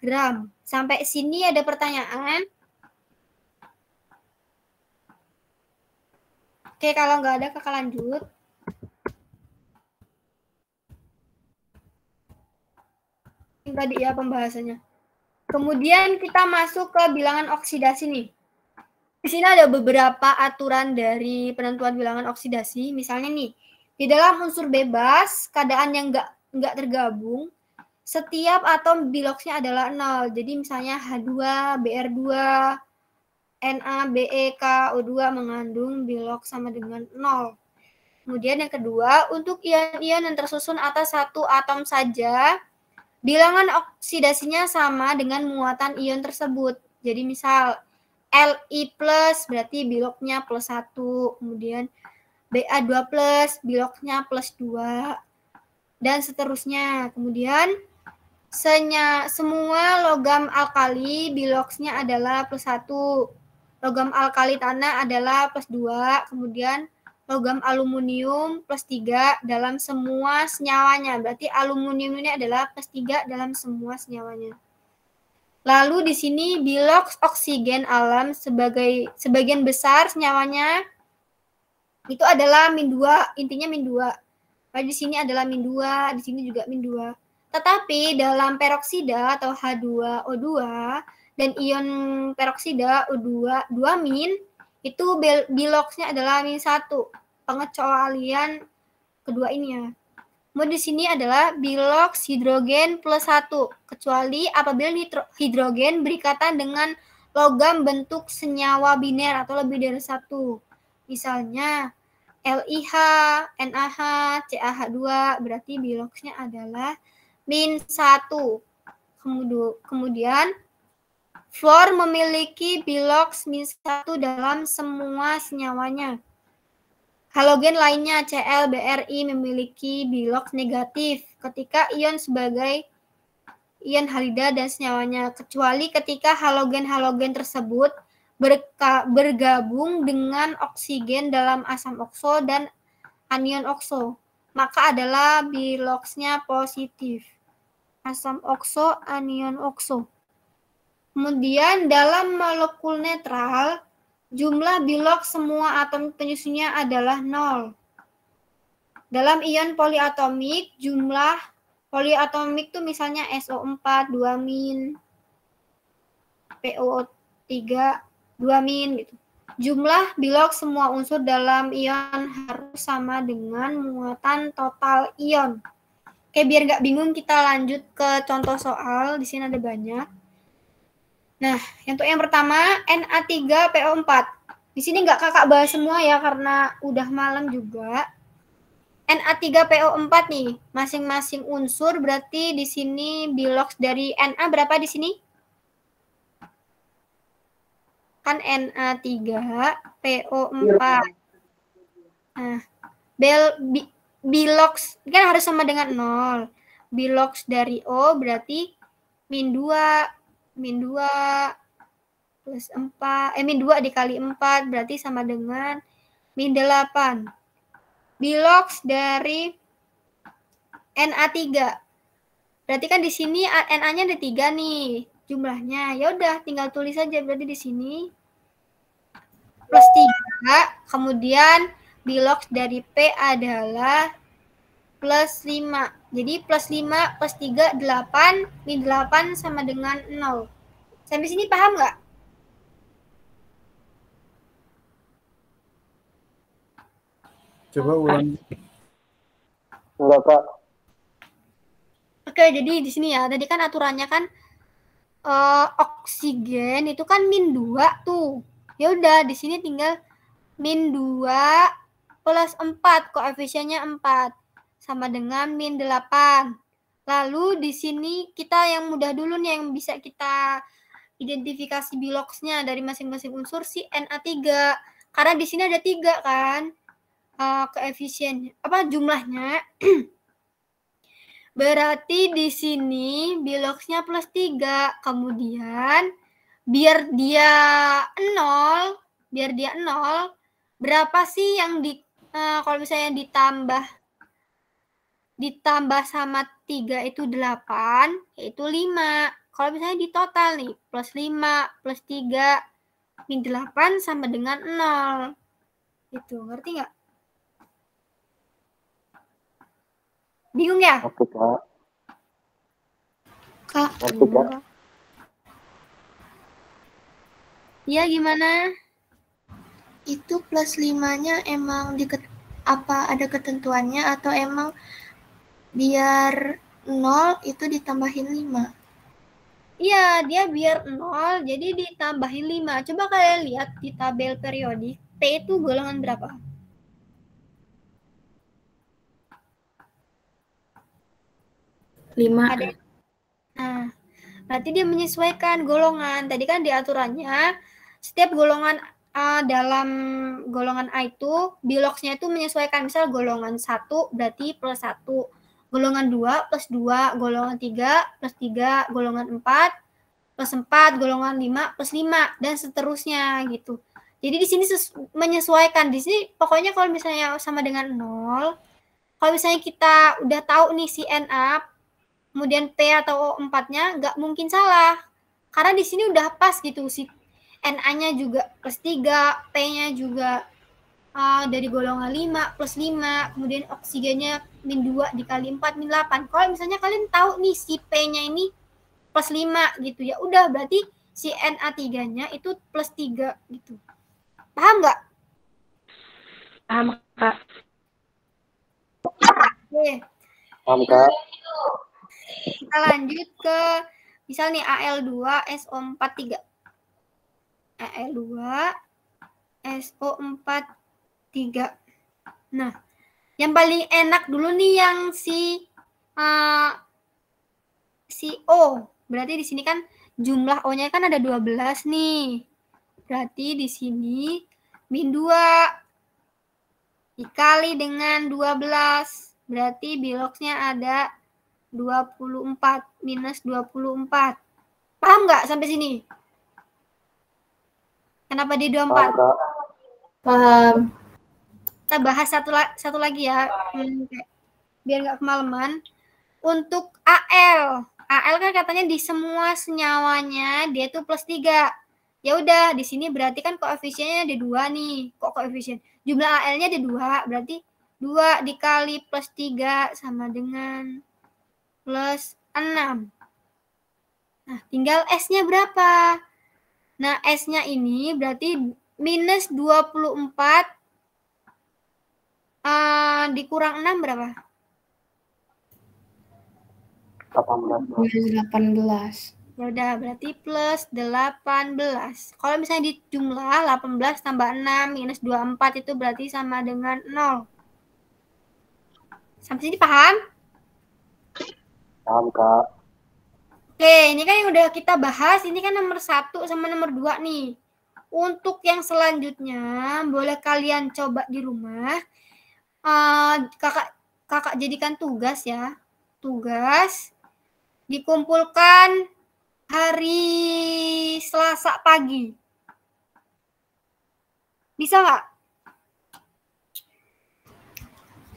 gram. Sampai sini ada pertanyaan? Oke, kalau nggak ada kakak lanjut. Ini tadi ya pembahasannya. Kemudian kita masuk ke bilangan oksidasi nih. Di sini ada beberapa aturan dari penentuan bilangan oksidasi. Misalnya nih, di dalam unsur bebas, keadaan yang nggak tergabung, setiap atom biloksnya adalah 0. Jadi misalnya H2, Br2, Na, Be, KO2 mengandung biloks sama dengan 0. Kemudian yang kedua, untuk ion-ion yang tersusun atas satu atom saja, bilangan oksidasinya sama dengan muatan ion tersebut. Jadi misal Li plus berarti biloknya plus 1. Kemudian Ba2 plus biloknya plus 2. Dan seterusnya. Kemudian semua logam alkali biloksnya adalah plus 1. Logam alkali tanah adalah plus 2. Kemudian logam aluminium plus 3 dalam semua senyawanya. Berarti aluminium ini adalah plus 3 dalam semua senyawanya. Lalu di sini biloks oksigen alam sebagian besar senyawanya itu adalah -2, intinya -2. Di sini adalah -2, di sini juga -2. Tetapi dalam peroksida atau H2O2 dan ion peroksida O2 2- itu biloksnya adalah -1. Pengecualian kedua ini ya. Kemudian di sini adalah biloks hidrogen plus 1. Kecuali apabila hidrogen berikatan dengan logam bentuk senyawa biner atau lebih dari 1. Misalnya LiH, NaH, CaH2 berarti biloksnya adalah -1. Kemudian fluor memiliki biloks -1 dalam semua senyawanya. Halogen lainnya Cl, Bri memiliki biloks negatif ketika ion sebagai ion halida dan senyawanya, kecuali ketika halogen-halogen tersebut bergabung dengan oksigen dalam asam okso dan anion okso, maka adalah biloksnya positif. Asam okso, anion okso. Kemudian dalam molekul netral, jumlah biloks semua atom penyusunnya adalah 0. Dalam ion poliatomik, jumlah poliatomik itu misalnya SO4, 2-, PO3, 2 min gitu. Jumlah bilok semua unsur dalam ion harus sama dengan muatan total ion. Oke, biar nggak bingung kita lanjut ke contoh soal. Di sini ada banyak. Nah, untuk yang pertama Na3PO4. Di sini nggak kakak bahas semua ya karena udah malam juga. Na3PO4 nih, masing-masing unsur berarti di sini bilok dari Na berapa di sini? Kan Na3PO4. Nah, bilox kan harus sama dengan 0. Bilox dari O berarti min 2 plus 4, min 2 dikali 4 berarti sama dengan min 8. Bilox dari Na3. Berarti kan di sini Na-nya ada 3 nih jumlahnya. Ya udah tinggal tulis aja berarti di sini plus 3, kemudian bilox dari P adalah plus 5. Jadi plus 5 plus 3, 8. Min 8 sama dengan 0. Sampai sini paham nggak? Coba ulang. Enggak, Kak. Oke, jadi di sini ya. Tadi kan aturannya kan oksigen itu kan min 2 tuh. Ya udah, di sini tinggal min 2 plus 4, koefisiennya 4 sama dengan min 8. Lalu di sini kita yang mudah dulu nih yang bisa kita identifikasi biloxnya dari masing-masing unsur si Na3. Karena di sini ada 3 kan. Koefisien jumlahnya. Berarti di sini biloxnya plus 3. Kemudian biar dia 0, berapa sih yang kalau misalnya ditambah sama 3 itu 8, yaitu 5. Kalau misalnya di total nih, plus 5, plus 3, min 8 sama dengan 0. Gitu, ngerti nggak? Bingung ya? Oke, Kak. Kak, Oke, Kak. Iya, gimana? itu plus 5-nya emang ada ketentuannya atau emang biar 0 itu ditambahin 5? Iya, dia biar 0, jadi ditambahin 5. Coba kalian lihat di tabel periodik, T itu golongan berapa? Lima. Nah, berarti dia menyesuaikan golongan. Tadi kan di aturannya, setiap golongan dalam golongan A itu, biloxnya itu menyesuaikan. Misal golongan 1 berarti plus 1. Golongan 2 plus 2. Golongan 3 plus 3. Golongan 4 plus 4. Golongan 5 plus 5. Dan seterusnya gitu. Jadi di sini menyesuaikan. Di sini pokoknya kalau misalnya sama dengan 0, kalau misalnya kita udah tahu nih si Na, kemudian P atau O4-nya nggak mungkin salah. Karena di sini udah pas gitu. Si Na-nya juga plus 3, P-nya juga dari golongan 5 plus 5, kemudian oksigennya min 2 dikali 4 min 8. Kalau misalnya kalian tahu nih si P-nya ini plus 5 gitu, ya udah berarti si Na3-nya itu plus 3 gitu. Paham nggak? Paham, Kak. Oke. Paham, Kak. Kita lanjut ke misal nih Al2SO43. Al2 SO43. Nah, yang paling enak dulu nih yang si O. Berarti di sini kan jumlah O-nya kan ada 12 nih. Berarti di sini min 2 dikali dengan 12. Berarti biloxnya ada 24 minus 24. Paham nggak sampai sini? Kenapa di 24? Paham. Kita bahas satu lagi ya, biar nggak kemalaman. Untuk Al kan katanya di semua senyawanya dia tuh plus 3. Ya udah, di sini berarti kan koefisiennya ada 2 nih. Kok koefisien? Jumlah Al-nya ada 2, berarti 2 dikali plus 3 sama dengan plus 6. Nah, tinggal S-nya berapa? Nah, S-nya ini berarti minus 24 dikurang 6 berapa? 18. Ya udah, berarti plus 18. Kalau misalnya di jumlah 18 tambah 6 minus 24 itu berarti sama dengan 0. Sampai sini paham? Paham, Kak. Oke, ini kan yang udah kita bahas, ini kan nomor 1 sama nomor 2 nih. Untuk yang selanjutnya, boleh kalian coba di rumah. Kakak jadikan tugas ya. Tugas dikumpulkan hari Selasa pagi. Bisa nggak?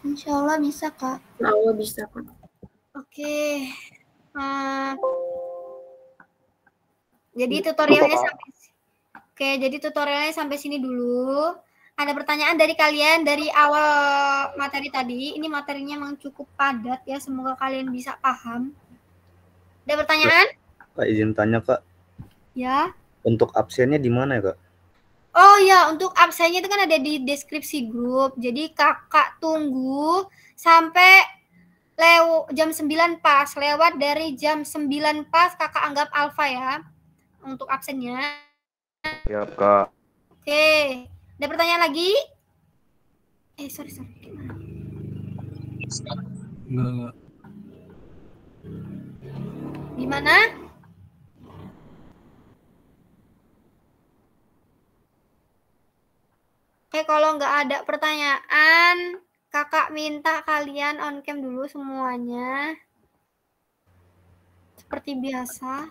Insya Allah bisa, Kak. Insya Allah bisa, Kak. Oke. Jadi tutorialnya sampai sini dulu. Ada pertanyaan dari kalian dari awal materi tadi. Ini materinya memang cukup padat ya. Semoga kalian bisa paham. Ada pertanyaan? Kak, izin tanya, Kak. Ya. Untuk absennya di mana ya, Kak? Oh ya, untuk absennya itu kan ada di deskripsi grup. Jadi kakak tunggu sampai jam 9 pas. Lewat dari jam 9 pas kakak anggap alfa ya. Untuk absennya. Siap, Kak. Oke. Ada pertanyaan lagi? Sorry. Enggak. Gimana? Oke, kalau nggak ada pertanyaan, kakak minta kalian on cam dulu semuanya. Seperti biasa.